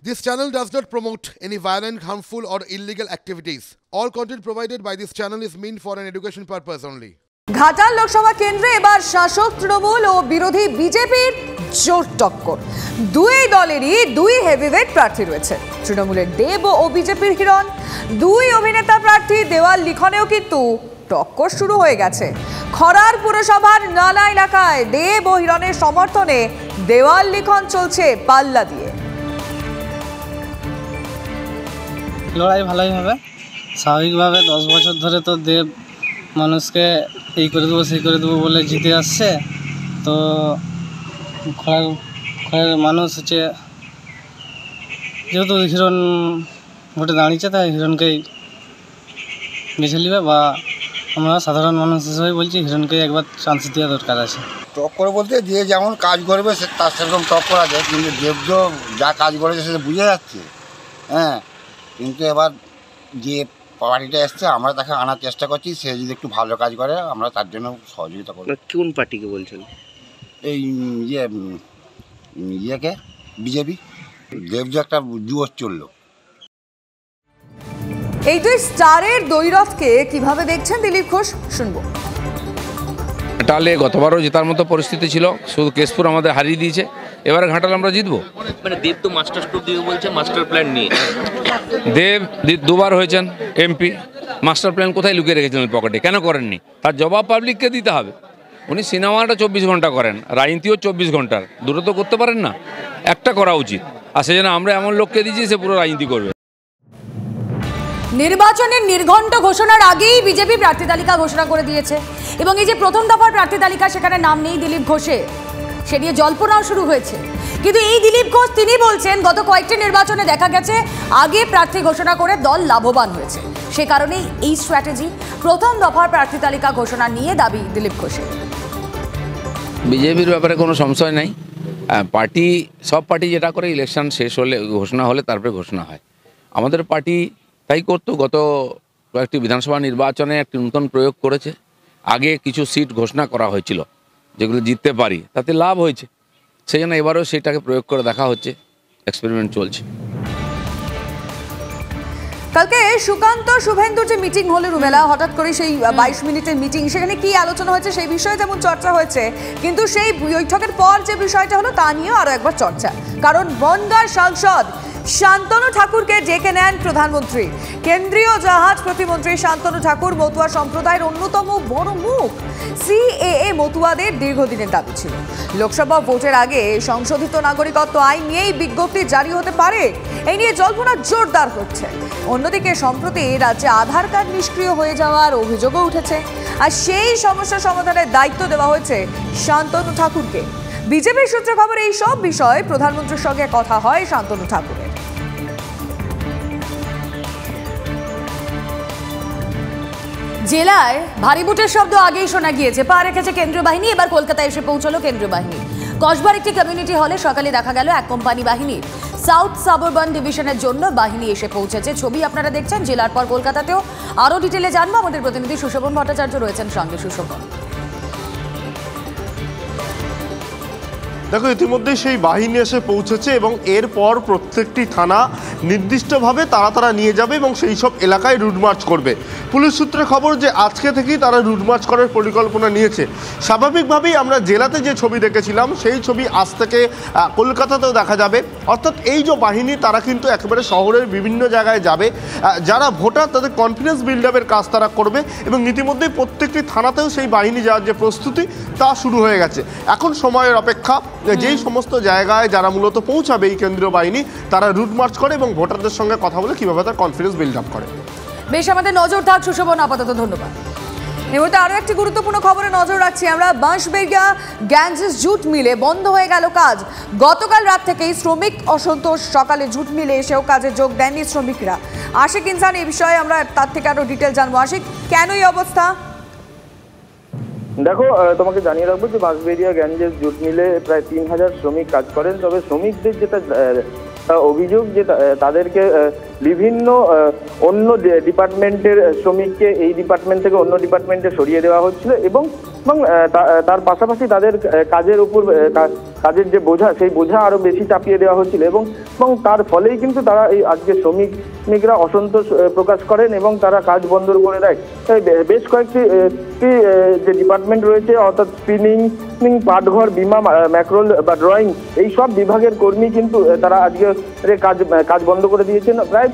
This channel does not promote any violent, harmful, or illegal activities. All content provided by this channel is meant for an education purpose only. Ghatal Lok Sabha কেন্দ্রে এবার শাসক তৃণমূল ও বিরোধী বিজেপির জোর টক্কর। দুই দলেরই দুই হেভিওয়েট প্রার্থী রয়েছে। তৃণমূলের দেব ও বিজেপির হিরণ। দুই অভিনেতা প্রার্থী দেওয়াল লিখনেও কিন্তু টক্কর শুরু হয়ে গেছে। খরার পুরসভার নালা এলাকায় দেব ও হিরণের সমর্থনে দেওয়াল লিখন চলছে পাল্লা দিয়ে। লড়াই ভালোই হবে। স্বাভাবিকভাবে 10 বছর ধরে তো দেব মানুষকে এই করে দেবো সেই করে দেবো বলে জিতে আসছে। তো খড়ের মানুষ হচ্ছে যেহেতু হিরণ ভোটে দাঁড়িয়েছে তাই হিরণকেই বেছে নেবে, বা আমরা সাধারণ মানুষ হিসেবে বলছি হিরণকে একবার চান্স দেওয়া দরকার আছে। টক্কর বলতে যে যেমন কাজ করবে সে তার সেরকম টক্কর আছে, কিন্তু দেবজ যা কাজ করেছে সেটা বুঝে যাচ্ছে। হ্যাঁ, কিন্তু এবার যে পার্টিটা এসছে আমরা তাকে আনার চেষ্টা করছি, সে যদি একটু ভালো কাজ করে আমরা তার জন্য সহযোগিতা করব। কোন পার্টিকে বলছেন? এই ইয়েকে বিজেপি। দেবজ একটা জুয়োর চলল। এই দুই স্টারের দ্বৈরথকে কিভাবে দেখছেন দিলীপ ঘোষ, শুনবো। ঘাটালে গতবারও জেতার মতো পরিস্থিতি ছিল, শুধু কেশপুর আমাদের হারিয়ে দিয়েছে। এবারে ঘাটালে আমরা জিতবো। মানে দেব তো মাস্টার স্ট্রোক দিয়ে বলছে মাস্টার প্ল্যান নিয়ে। দেব দুবার হয়েছেন এমপি, মাস্টার প্ল্যান কোথায় লুকিয়ে রেখেছেন ওই পকেটে, কেন করেননি? তার জবাব পাবলিককে দিতে হবে। উনি সিনেমাটা 24 ঘন্টা করেন, রাজনীতিও 24 ঘন্টার, দুটো তো করতে পারেন না, একটা করা উচিত। আর সেজন্য আমরা এমন লোককে দিয়েছি সে পুরো রাজনীতি করবে। নির্বাচনের নির্ঘণ্ট ঘোষণার আগেই বিজেপি প্রার্থী তালিকা ঘোষণা করে দিয়েছে এবং এই যে প্রথম দফার প্রার্থী তালিকা, সেখানে নাম নেই দিলীপ ঘোষের। সে নিয়ে জল্পনাও শুরু হয়েছে, কিন্তু এই দিলীপ ঘোষ তিনি বলছেন গত কয়েকটি নির্বাচনে দেখা গেছে আগে প্রার্থী ঘোষণা করে দল লাভবান হয়েছে, সে কারণেই এই স্ট্র্যাটেজি। প্রথম দফার প্রার্থী তালিকা ঘোষণা নিয়ে দাবি দিলীপ ঘোষের। বিজেপির ব্যাপারে কোনো সংশয় নাই। পার্টি সব পার্টি যেটা করে ইলেকশন শেষ হলে ঘোষণা হলে তারপরে ঘোষণা হয়। আমাদের পার্টি তাই করতো। গত কয়েকটি বিধানসভা নির্বাচনে একটি নতুন প্রয়োগ করেছে। আগে কিছু সিট ঘোষণা করা হয়েছিল যেগুলো জিততে পারি, তাতে লাভ হয়েছে, সেই জন্য এবারেও সেটাকে প্রয়োগ করে দেখা হচ্ছে, এক্সপেরিমেন্ট চলছে। কালকে সুকান্ত শুভেন্দুর যে মিটিং হলো রুমেলা, হঠাৎ করে সেই 22 মিনিটের মিটিং, সেখানে কি আলোচনা হয়েছে সেই বিষয়ে যেমন চর্চা হয়েছে, কিন্তু সেই বৈঠকের পর যে বিষয়টা হলো তা নিয়েও আরও একবার চর্চা। কারণ বনগাঁ সাংসদ শান্তনু ঠাকুরকে ডেকে নেন প্রধানমন্ত্রী। কেন্দ্রীয় জাহাজ প্রতিমন্ত্রী শান্তনু ঠাকুর মতুয়া সম্প্রদায়ের অন্যতম বড় মুখ। সিএএ মতুয়াদের দীর্ঘদিনের দাবি ছিল লোকসভা ভোটের আগে সংশোধিত নাগরিকত্ব আইন নিয়েই বিজ্ঞপ্তি জারি হতে পারে, এই নিয়ে জল্পনা জোরদার হচ্ছে। অন্যদিকে সম্প্রতি রাজ্যে আধার কার্ড নিষ্ক্রিয় হয়ে যাওয়ার অভিযোগও উঠেছে, আর সেই সমস্যা সমাধানের দায়িত্ব দেওয়া হয়েছে শান্তনু ঠাকুরকে। বিজেপির সূত্রে খবর এই সব বিষয়ে প্রধানমন্ত্রীর সঙ্গে কথা হয় শান্তনু ঠাকুরের। জেলায় ভারী বুটের শব্দ আগেই শোনা গিয়েছে, পা রেখেছে কেন্দ্রীয় বাহিনী। এবার কলকাতায় এসে পৌঁছলো কেন্দ্রীয় বাহিনী। কসবার একটি কমিউনিটি হলে সকালে দেখা গেল এক কোম্পানি বাহিনী। সাউথ সাবারবান ডিভিশনের জন্য বাহিনী এসে পৌঁছেছে। ছবি আপনারা দেখছেন। জেলার পর কলকাতাতেও আরও ডিটেলে জানবো। আমাদের প্রতিনিধি সুশোভন ভট্টাচার্য রয়েছেন সঙ্গে। সুশোভন, দেখো, ইতিমধ্যে সেই বাহিনী এসে পৌঁছেছে এবং এরপর প্রত্যেকটি থানা নির্দিষ্টভাবে তারা নিয়ে যাবে এবং সেই সব এলাকায় রুট মার্চ করবে। পুলিশ সূত্রে খবর যে আজকে থেকেই তারা রুট মার্চ করার পরিকল্পনা নিয়েছে। স্বাভাবিকভাবেই আমরা জেলাতে যে ছবি দেখেছিলাম সেই ছবি আজ থেকে কলকাতাতেও দেখা যাবে। অর্থাৎ এই যে বাহিনী তারা কিন্তু একেবারে শহরের বিভিন্ন জায়গায় যাবে, যারা ভোটার তাদের কনফিডেন্স বিল্ড আপের কাজ তারা করবে এবং ইতিমধ্যেই প্রত্যেকটি থানাতেও সেই বাহিনী যাওয়ার যে প্রস্তুতি তা শুরু হয়ে গেছে। এখন সময়ের অপেক্ষা যেই সমস্ত জায়গায় যারা মূলত পৌঁছাবে এই কেন্দ্রীয় বাহিনী তারা রুট মার্চ করে এবং ভোটারদের সঙ্গে কথা বলে কীভাবে তার কনফিডেন্স বিল্ড আপ করে। বেশ, আমাদের নজর থাক সুশোভন, আপাতত ধন্যবাদ। এই মুহূর্তে আরও একটি গুরুত্বপূর্ণ খবরে নজর রাখছি আমরা। বাঁশবেড়িয়া গ্যাঞ্জেস জুট মিলে বন্ধ হয়ে গেল কাজ। গতকাল রাত থেকেই শ্রমিক অসন্তোষ, সকালে জুট মিলে এসেও কাজে যোগ দেননি শ্রমিকরা। আশিক ইনসান এই বিষয়ে আমরা তার থেকে আরও ডিটেল জানবো। আশিক, কেন এই অবস্থা? দেখো, তোমাকে জানিয়ে রাখবো যে বাঁশবেড়িয়া গ্যাঞ্জেস জুট মিলে প্রায় 3000 শ্রমিক কাজ করেন। তবে শ্রমিকদের যেটা অভিযোগ যে তাদেরকে বিভিন্ন অন্য ডিপার্টমেন্টের শ্রমিককে এই ডিপার্টমেন্ট থেকে অন্য ডিপার্টমেন্টে সরিয়ে দেওয়া হচ্ছিল এবং তার পাশাপাশি তাদের কাজের উপর কাজের যে বোঝা সেই বোঝা আরো বেশি চাপিয়ে দেওয়া হচ্ছিল এবং তার ফলেই কিন্তু তারা এই আজকে শ্রমিকরা অসন্তোষ প্রকাশ করেন এবং তারা কাজ বন্ধ করে দেয়। বেশ কয়েকটি যে ডিপার্টমেন্ট রয়েছে অর্থাৎ স্পিনিং, পাটঘর, বিমা, ম্যাক্রোল বা ড্রয়িং এই সব বিভাগের কর্মী কিন্তু তারা আজকে কাজ বন্ধ করে দিয়েছেন। প্রায়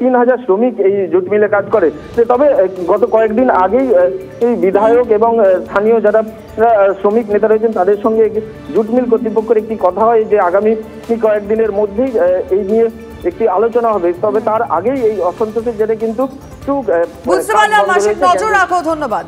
3000 শ্রমিক এই জুট মিলে কাজ করে। তবে গত কয়েকদিন আগেই এই বিধায়ক এবং স্থানীয় যারা শ্রমিক নেতা রয়েছেন তাদের সঙ্গে জুট মিল কর্তৃপক্ষের একটি কথা হয় যে আগামী কয়েকদিনের মধ্যেই এই নিয়ে একটি আলোচনা হবে। তবে তার আগেই এই অসন্তোষের জেরে কিন্তু বুঝতে পারলাম, নজর রাখো। ধন্যবাদ।